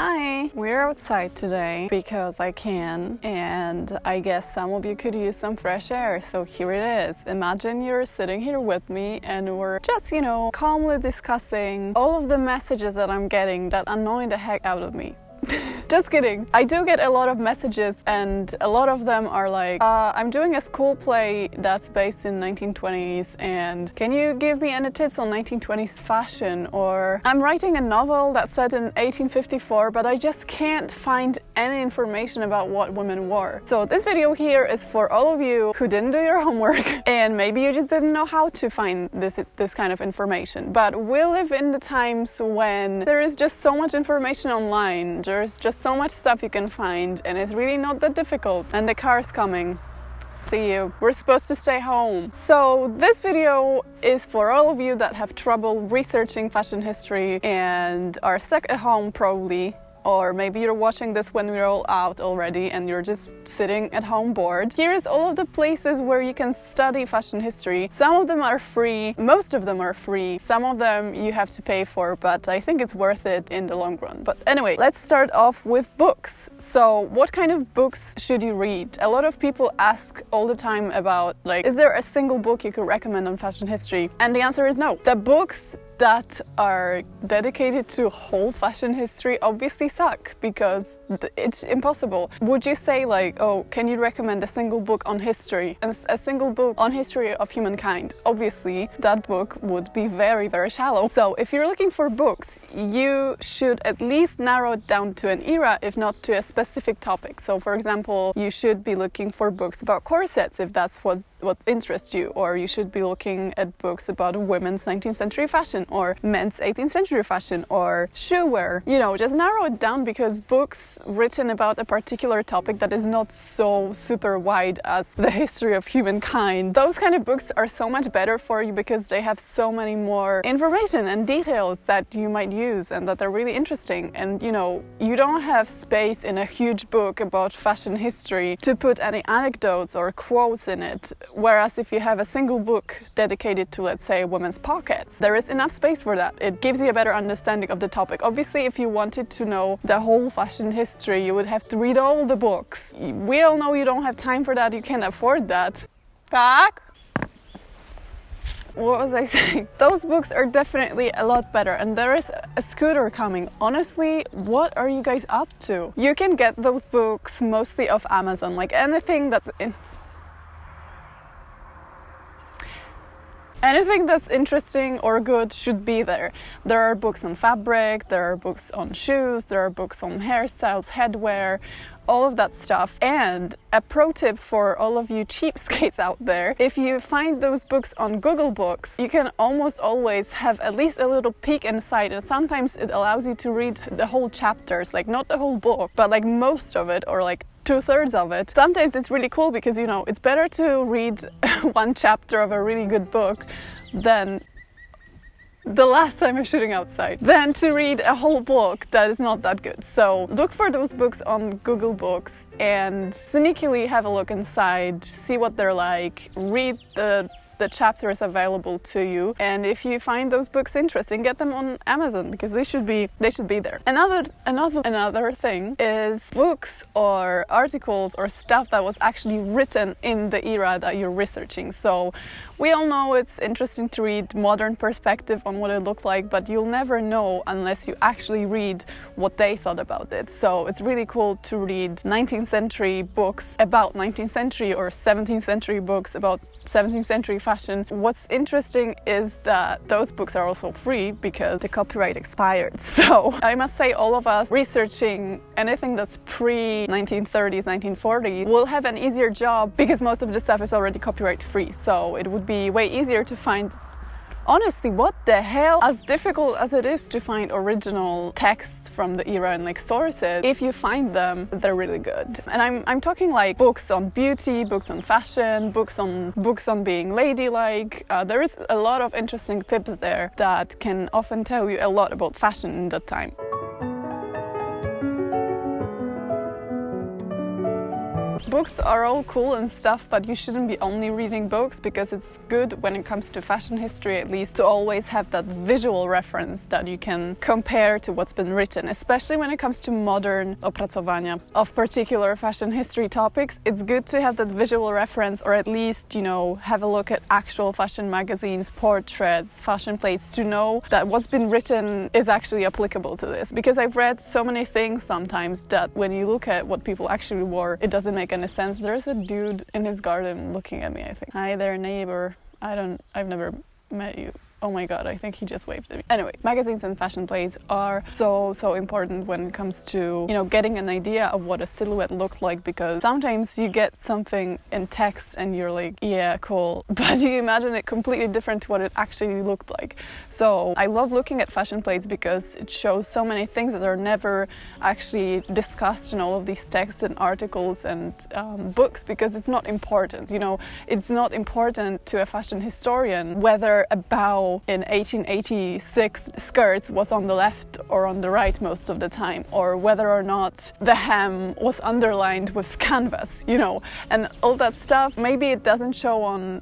Hi! We're outside today because I can, and I guess some of you could use some fresh air, so here it is. Imagine you're sitting here with me and we're just, calmly discussing all of the messages that I'm getting that annoy the heck out of me. Just kidding. I do get a lot of messages and a lot of them are like, I'm doing a school play that's based in 1920s and can you give me any tips on 1920s fashion? Or I'm writing a novel that's set in 1854 but I just can't find any information about what women wore. So this video here is for all of you who didn't do your homework and maybe you just didn't know how to find this kind of information. But we live in the times when there is just so much information online. There's just so much stuff you can find and it's really not that difficult. And the car's coming. See you. We're supposed to stay home. So this video is for all of you that have trouble researching fashion history and are stuck at home probably. Or maybe you're watching this when we're all out already and you're just sitting at home bored. Here is all of the places where you can study fashion history. Some of them are free, most of them are free. Some of them you have to pay for, but I think it's worth it in the long run. But anyway, let's start off with books. So what kind of books should you read? A lot of people ask all the time about, like, is there a single book you could recommend on fashion history? And the answer is no. The books that are dedicated to whole fashion history obviously suck because it's impossible. Would you say like, oh, can you recommend a single book on history? And a single book on history of humankind? Obviously, that book would be very, very shallow. So if you're looking for books, you should at least narrow it down to an era, if not to a specific topic. So for example, you should be looking for books about corsets if that's what interests you, or you should be looking at books about women's 19th century fashion or men's 18th century fashion or shoe wear. Just narrow it down because books written about a particular topic that is not so super wide as the history of humankind, those kind of books are so much better for you because they have so many more information and details that you might use and that are really interesting. And you don't have space in a huge book about fashion history to put any anecdotes or quotes in it. Whereas if you have a single book dedicated to, let's say, women's pockets, there is enough space for that. It gives you a better understanding of the topic. Obviously, if you wanted to know the whole fashion history, you would have to read all the books. We all know you don't have time for that, you can't afford that. Back? What was I saying? Those books are definitely a lot better, and there is a scooter coming. Honestly, what are you guys up to? You can get those books mostly off Amazon, like anything that's anything that's interesting or good should be there. There are books on fabric, there are books on shoes, there are books on hairstyles, headwear, all of that stuff. And a pro tip for all of you cheapskates out there, if you find those books on Google Books, you can almost always have at least a little peek inside, and sometimes it allows you to read the whole chapters, like not the whole book, but like most of it or like 2/3 of it. Sometimes it's really cool because it's better to read one chapter of a really good book than the last time I'm shooting outside, than to read a whole book that is not that good. So look for those books on Google Books and sneakily have a look inside, see what they're like, read the chapters available to you, and if you find those books interesting, get them on Amazon because they should be there. Another thing is books or articles or stuff that was actually written in the era that you're researching. So we all know it's interesting to read modern perspective on what it looked like, but you'll never know unless you actually read what they thought about it. So it's really cool to read 19th century books about 19th century or 17th century books about 17th century fashion. What's interesting is that those books are also free because the copyright expired. So I must say all of us researching anything that's pre-1930s, 1940s will have an easier job because most of the stuff is already copyright free. So it would be way easier to find. Honestly, what the hell? As difficult as it is to find original texts from the era and like sources, if you find them, they're really good. And I'm talking like books on beauty, books on fashion, books on being ladylike. There is a lot of interesting tips there that can often tell you a lot about fashion in that time. Books are all cool and stuff, but you shouldn't be only reading books, because it's good when it comes to fashion history at least to always have that visual reference that you can compare to what's been written, especially when it comes to modern opracowania of particular fashion history topics. It's good to have that visual reference, or at least, have a look at actual fashion magazines, portraits, fashion plates, to know that what's been written is actually applicable to this. Because I've read so many things sometimes that when you look at what people actually wore, it doesn't make any sense. There's a dude in his garden looking at me, I think. Hi there, neighbor. I've never met you. Oh my god, I think he just waved at me. Anyway, magazines and fashion plates are so important when it comes to, getting an idea of what a silhouette looked like, because sometimes you get something in text and you're like, yeah, cool, but you imagine it completely different to what it actually looked like. So I love looking at fashion plates because it shows so many things that are never actually discussed in all of these texts and articles and books, because it's not important. It's not important to a fashion historian whether a bow in 1886 skirts was on the left or on the right most of the time, or whether or not the hem was underlined with canvas, and all that stuff. Maybe it doesn't show on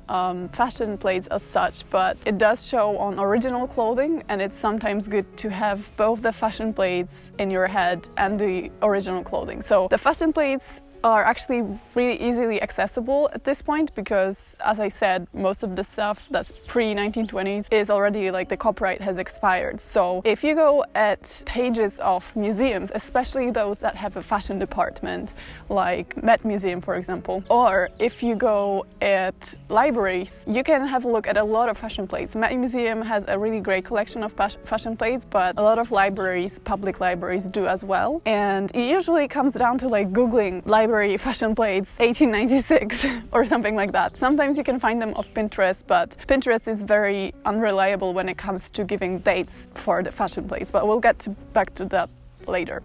fashion plates as such, but it does show on original clothing, and it's sometimes good to have both the fashion plates in your head and the original clothing. So the fashion plates are actually really easily accessible at this point, because, as I said, most of the stuff that's pre-1920s is already, the copyright has expired. So if you go at pages of museums, especially those that have a fashion department, like Met Museum, for example, or if you go at libraries, you can have a look at a lot of fashion plates. Met Museum has a really great collection of fashion plates, but a lot of libraries, public libraries, do as well. And it usually comes down to Googling library fashion plates 1896 or something like that. Sometimes you can find them off Pinterest, but Pinterest is very unreliable when it comes to giving dates for the fashion plates, but we'll get back to that later.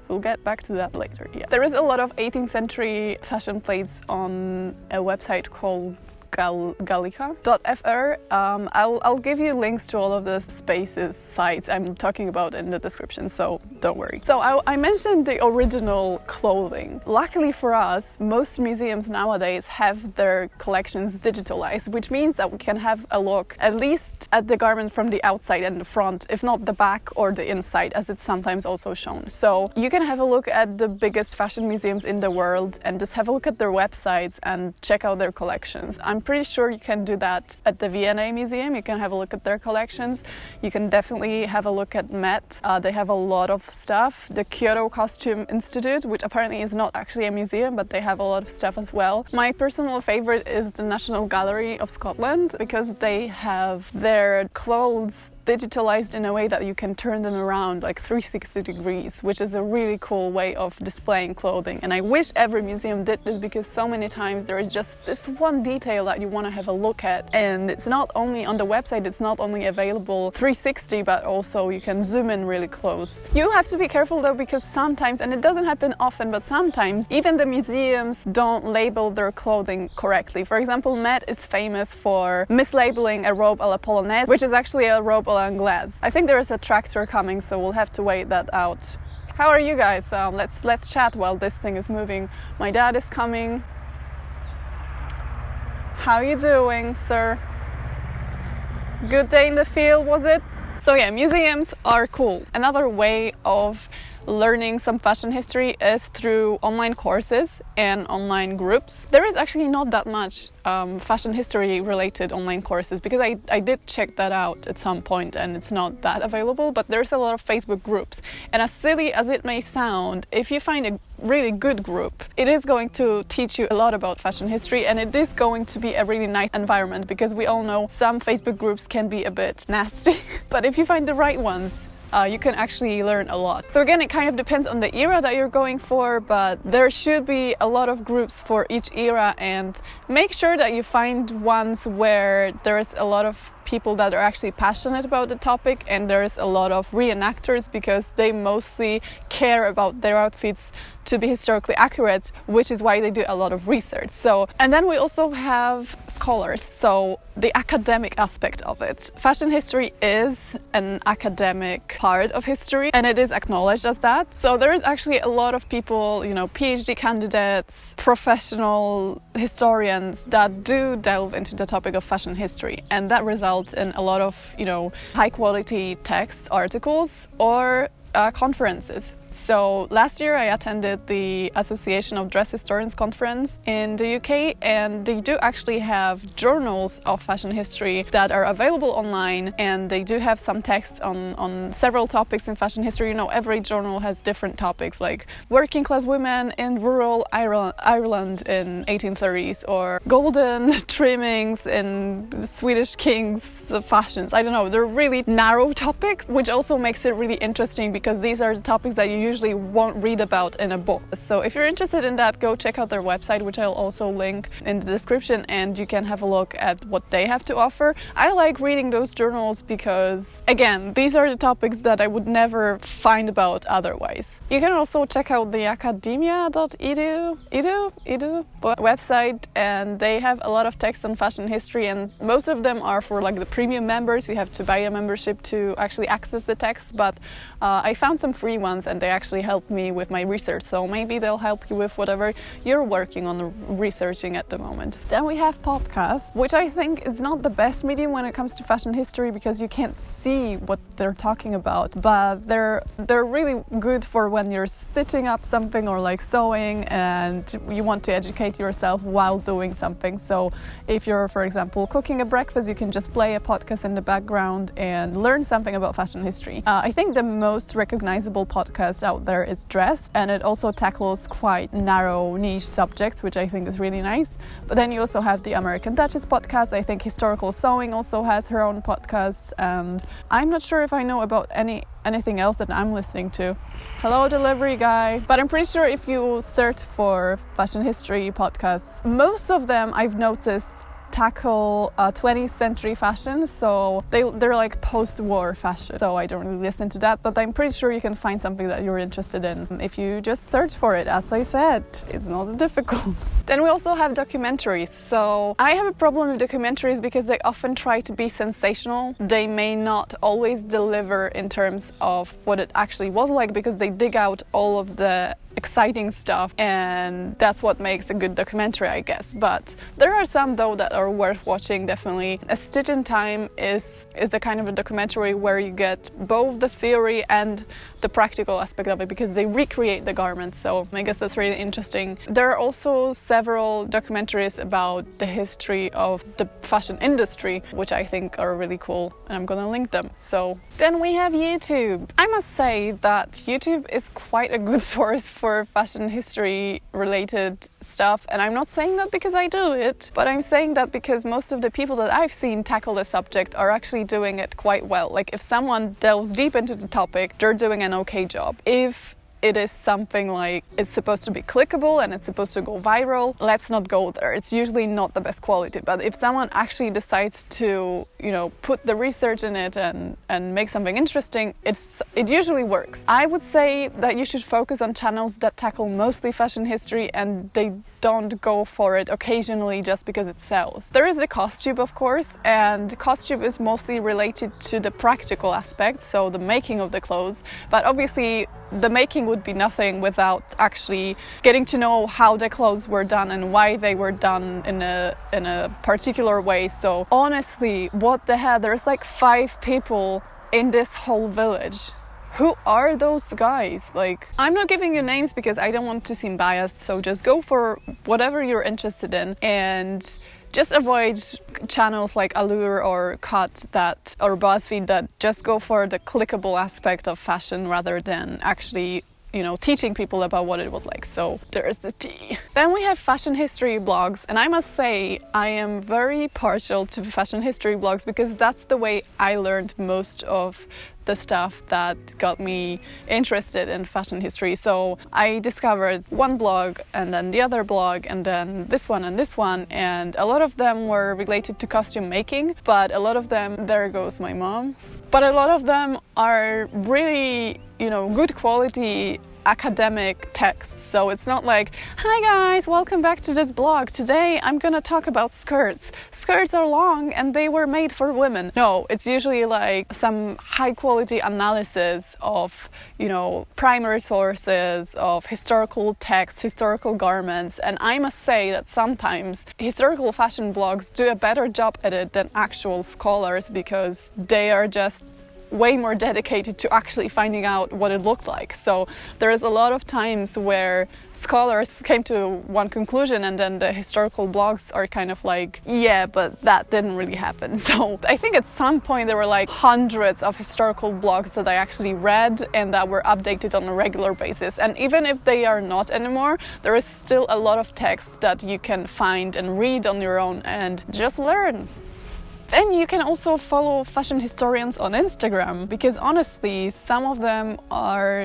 We'll get back to that later, yeah. There is a lot of 18th century fashion plates on a website called gallica.fr. I'll give you links to all of the sites I'm talking about in the description, so don't worry. So I mentioned the original clothing. Luckily for us, most museums nowadays have their collections digitalized, which means that we can have a look at least at the garment from the outside and the front, if not the back or the inside, as it's sometimes also shown. So you can have a look at the biggest fashion museums in the world and just have a look at their websites and check out their collections. I'm pretty sure you can do that at the V&A Museum. You can have a look at their collections. You can definitely have a look at Met. They have a lot of stuff. The Kyoto Costume Institute, which apparently is not actually a museum, but they have a lot of stuff as well. My personal favorite is the National Gallery of Scotland, because they have their clothes digitalized in a way that you can turn them around 360 degrees, which is a really cool way of displaying clothing. And I wish every museum did this, because so many times there is just this one detail that you want to have a look at, and it's not only on the website, it's not only available 360, but also you can zoom in really close. You have to be careful though, because sometimes, and it doesn't happen often, but sometimes even the museums don't label their clothing correctly. For example, Met is famous for mislabeling a robe à la polonaise, which is actually a robe à l'anglaise. I think there is a tractor coming, so we'll have to wait that out. How are you guys? Let's chat while this thing is moving. My dad is coming. How you doing, sir? Good day in the field, was it? So yeah, museums are cool. Another way of learning some fashion history is through online courses and online groups. There is actually not that much fashion history related online courses, because I did check that out at some point and it's not that available, but there's a lot of Facebook groups. And as silly as it may sound, if you find a really good group, it is going to teach you a lot about fashion history, and it is going to be a really nice environment, because we all know some Facebook groups can be a bit nasty, but if you find the right ones, you can actually learn a lot. So again, it kind of depends on the era that you're going for, but there should be a lot of groups for each era, and make sure that you find ones where there's a lot of people that are actually passionate about the topic, and there's a lot of reenactors because they mostly care about their outfits to be historically accurate, which is why they do a lot of research. So, and then we also have scholars, so the academic aspect of it. Fashion history is an academic part of history, and it is acknowledged as that. So there is actually a lot of people, you know, PhD candidates, professional historians that do delve into the topic of fashion history, and that results in a lot of, you know, high quality texts, articles, or conferences. So last year I attended the Association of Dress Historians conference in the UK, and they do actually have journals of fashion history that are available online, and they do have some texts on several topics in fashion history. You know, every journal has different topics, like working class women in rural Ireland in 1830s, or golden trimmings in Swedish kings' fashions. I don't know, they're really narrow topics, which also makes it really interesting because these are the topics that you usually won't read about in a book. So if you're interested in that, go check out their website, which I'll also link in the description, and you can have a look at what they have to offer. I like reading those journals because, again, these are the topics that I would never find about otherwise. You can also check out the academia.edu website, and they have a lot of texts on fashion history, and most of them are for like the premium members. You have to buy a membership to actually access the texts, but I found some free ones, and they actually helped me with my research, so maybe they'll help you with whatever you're working on researching at the moment. Then we have podcasts, which I think is not the best medium when it comes to fashion history because you can't see what they're talking about, but they're really good for when you're stitching up something or like sewing and you want to educate yourself while doing something. So if you're, for example, cooking a breakfast, you can just play a podcast in the background and learn something about fashion history. I think the most recognizable podcast out there is Dressed, and it also tackles quite narrow niche subjects, which I think is really nice. But then you also have the American Duchess podcast. I think Historical Sewing also has her own podcast, and I'm not sure if I know about anything else that I'm listening to. Hello, delivery guy. But I'm pretty sure if you search for fashion history podcasts, most of them I've noticed tackle 20th century fashion, so they're like post-war fashion, so I don't really listen to that, but I'm pretty sure you can find something that you're interested in if you just search for it. As I said, it's not difficult. Then we also have documentaries. So I have a problem with documentaries because they often try to be sensational. They may not always deliver in terms of what it actually was like, because they dig out all of the exciting stuff, and that's what makes a good documentary, I guess. But there are some though that are worth watching, definitely. A Stitch in Time is the kind of a documentary where you get both the theory and the practical aspect of it, because they recreate the garments, so I guess that's really interesting. There are also several documentaries about the history of the fashion industry, which I think are really cool, and I'm gonna link them. So then we have YouTube. I must say that YouTube is quite a good source for fashion history related stuff, and I'm not saying that because I do it, but I'm saying that because most of the people that I've seen tackle the subject are actually doing it quite well. Like, if someone delves deep into the topic, they're doing an okay job. If it is something like it's supposed to be clickable and it's supposed to go viral, let's not go there. It's usually not the best quality. But if someone actually decides to, you know, put the research in it and make something interesting, it usually works. I would say that you should focus on channels that tackle mostly fashion history, and they don't go for it occasionally just because it sells. There is the CostTube, of course, and CostTube is mostly related to the practical aspects, so the making of the clothes. But obviously the making would be nothing without actually getting to know how the clothes were done and why they were done in a particular way. So honestly, what the hell, there's like 5 people in this whole village. Who are those guys? Like, I'm not giving you names because I don't want to seem biased, so just go for whatever you're interested in, and just avoid channels like Allure or Cut or BuzzFeed that just go for the clickable aspect of fashion rather than actually teaching people about what it was like. So there's the tea. Then we have fashion history blogs, and I must say I am very partial to fashion history blogs because that's the way I learned most of the stuff that got me interested in fashion history. So I discovered one blog and then the other blog and then this one, and a lot of them were related to costume making, but a lot of them, there goes my mom, but a lot of them are really, good quality academic texts. So it's not like, hi guys, welcome back to this blog. Today I'm gonna talk about skirts. Skirts are long and they were made for women. No, it's usually like some high quality analysis of, primary sources, of historical texts, historical garments. And I must say that sometimes historical fashion blogs do a better job at it than actual scholars because they are just way more dedicated to actually finding out what it looked like. So there is a lot of times where scholars came to one conclusion and then the historical blogs are kind of like, yeah, but that didn't really happen. So I think at some point there were like hundreds of historical blogs that I actually read and that were updated on a regular basis. And even if they are not anymore, there is still a lot of text that you can find and read on your own and just learn. And you can also follow fashion historians on Instagram because honestly, some of them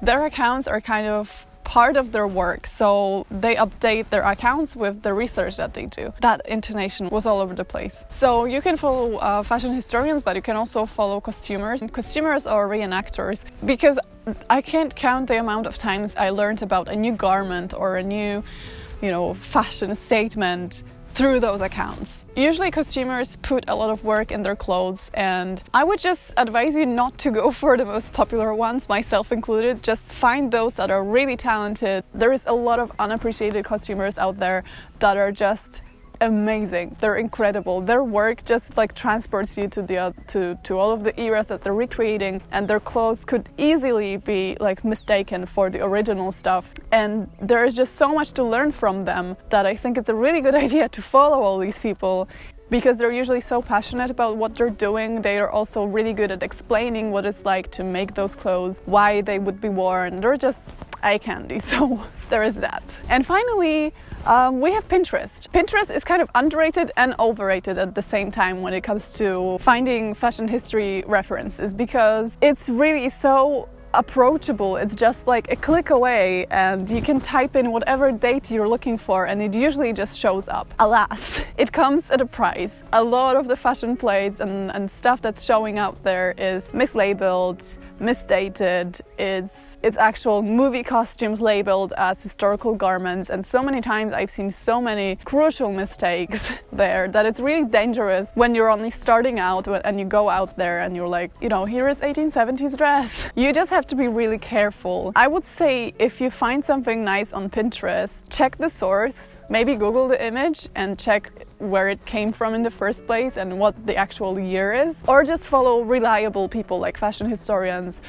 their accounts are kind of part of their work. So they update their accounts with the research that they do. That intonation was all over the place. So you can follow fashion historians, but you can also follow costumers. Costumers are reenactors because I can't count the amount of times I learned about a new garment or a new, fashion statement through those accounts. Usually costumers put a lot of work in their clothes, and I would just advise you not to go for the most popular ones, myself included. Just find those that are really talented. There is a lot of unappreciated costumers out there that are just amazing. They're incredible. Their work just like transports you to all of the eras that they're recreating, and their clothes could easily be like mistaken for the original stuff. And there is just so much to learn from them that I think it's a really good idea to follow all these people because they're usually so passionate about what they're doing. They are also really good at explaining what it's like to make those clothes, why they would be worn. They're just eye candy. So there is that. And finally, we have Pinterest. Pinterest is kind of underrated and overrated at the same time when it comes to finding fashion history references because it's really so approachable. It's just like a click away and you can type in whatever date you're looking for and it usually just shows up. Alas, it comes at a price. A lot of the fashion plates and stuff that's showing up there is mislabeled, misdated, it's actual movie costumes labeled as historical garments, and so many times I've seen so many crucial mistakes there that it's really dangerous when you're only starting out and you go out there and you're like, here is 1870s dress. You just have to be really careful. I would say if you find something nice on Pinterest, check the source, maybe Google the image and check where it came from in the first place and what the actual year is, or just follow reliable people like fashion historians,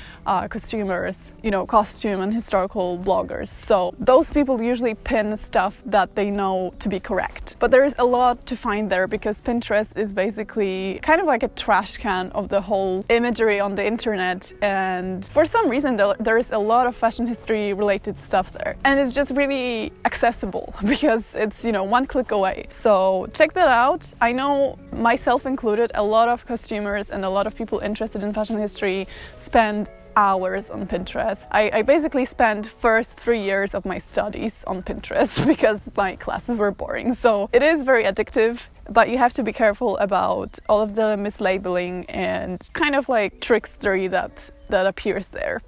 costumers, costume and historical bloggers. So those people usually pin stuff that they know to be correct. But there is a lot to find there because Pinterest is basically kind of like a trash can of the whole imagery on the internet, and for some reason there is a lot of fashion history related stuff there, and it's just really accessible because it's one click away. So check that out. I know, myself included, a lot of costumers and a lot of people interested in fashion history spend hours on Pinterest. I basically spent first 3 years of my studies on Pinterest because my classes were boring. So it is very addictive, but you have to be careful about all of the mislabeling and kind of like trickstery that appears there.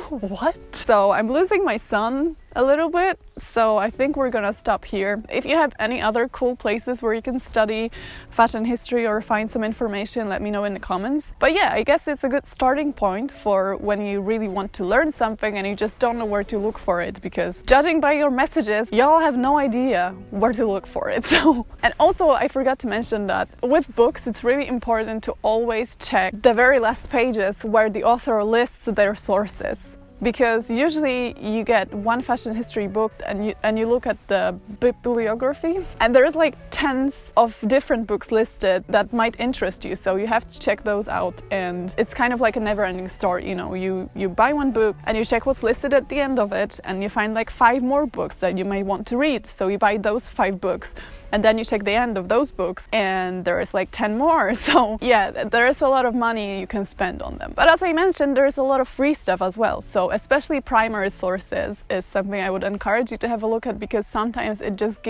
What? So I'm losing my son a little bit, so I think we're gonna stop here. If you have any other cool places where you can study fashion history or find some information, let me know in the comments. But yeah, I guess it's a good starting point for when you really want to learn something and you just don't know where to look for it, because judging by your messages, y'all have no idea where to look for it. So, and also I forgot to mention that with books, it's really important to always check the very last pages where the author lists their sources. because usually you get one fashion history book and you look at the bibliography, and there's like tens of different books listed that might interest you, so you have to check those out. And it's kind of like a never-ending story, you know, you buy one book and you check what's listed at the end of it, and you find like 5 more books that you may want to read, so you buy those 5 books, and then you check the end of those books and there is like 10 more. So yeah, there is a lot of money you can spend on them. But as I mentioned, there's a lot of free stuff as well, so especially primary sources is something I would encourage you to have a look at, because sometimes it just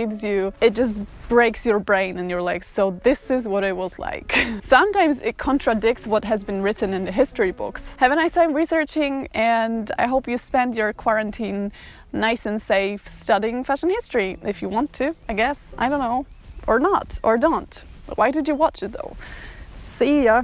breaks your brain and you're like, so this is what it was like. Sometimes it contradicts what has been written in the history books. Have a nice time researching, and I hope you spend your quarantine nice and safe studying fashion history, if you want to, I guess. I don't know. Or not. Or don't. Why did you watch it though? See ya!